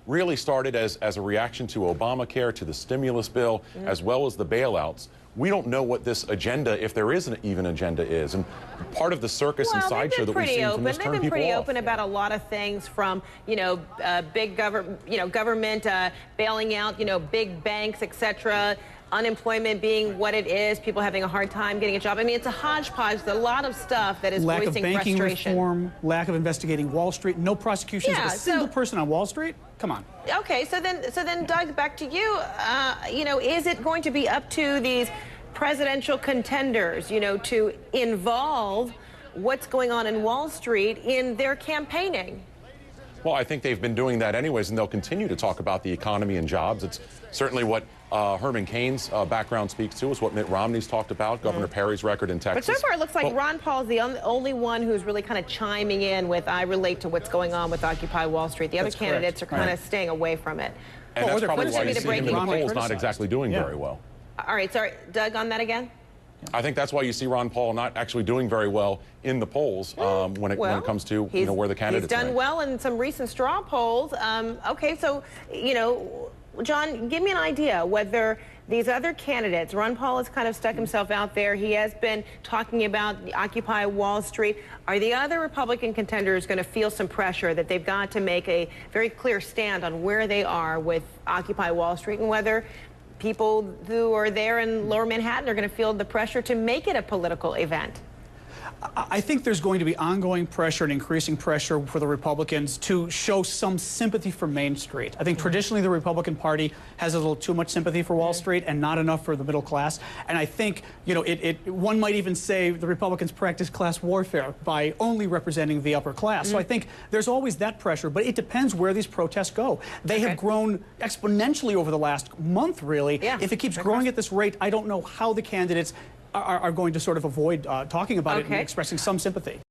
really started as a reaction to Obamacare, to the stimulus bill, as well as the bailouts. We don't know what this agenda, if there is an even agenda, is. And part of the circus and sideshow that we've seen from this turn people off. They've been pretty open about a lot of things, from, big government bailing out, big banks, etc., unemployment being what it is, people having a hard time getting a job. I mean, it's a hodgepodge. There's a lot of stuff that is voicing frustration. Lack of banking reform, lack of investigating Wall Street, no prosecutions of a single person on Wall Street. Come on. Okay, so then, Doug, back to you. Is it going to be up to these presidential contenders, to involve what's going on in Wall Street in their campaigning? Well, I think they've been doing that anyways, and they'll continue to talk about the economy and jobs. It's certainly what Herman Cain's background speaks to. It's what Mitt Romney's talked about, Governor Perry's record in Texas. But so far it looks like Ron Paul is the only one who's really kind of chiming in with, I relate to what's going on with Occupy Wall Street. The other candidates are kind of staying away from it. And that's probably why you see him in the polls not exactly doing very well. All right, sorry, Doug, on that again? I think that's why you see Ron Paul not actually doing very well in the polls when it comes to where the candidates He's done well in some recent straw polls. Okay, so, John, give me an idea whether these other candidates, Ron Paul has kind of stuck himself out there. He has been talking about the Occupy Wall Street. Are the other Republican contenders going to feel some pressure that they've got to make a very clear stand on where they are with Occupy Wall Street, and whether people who are there in Lower Manhattan are going to feel the pressure to make it a political event? I think there's going to be ongoing pressure and increasing pressure for the Republicans to show some sympathy for Main Street. I think traditionally the Republican Party has a little too much sympathy for Wall Street and not enough for the middle class. And I think, one might even say the Republicans practice class warfare by only representing the upper class. So I think there's always that pressure, but it depends where these protests go. They have grown exponentially over the last month, really. If it keeps growing at this rate, I don't know how the candidates are going to sort of avoid talking about it and expressing some sympathy.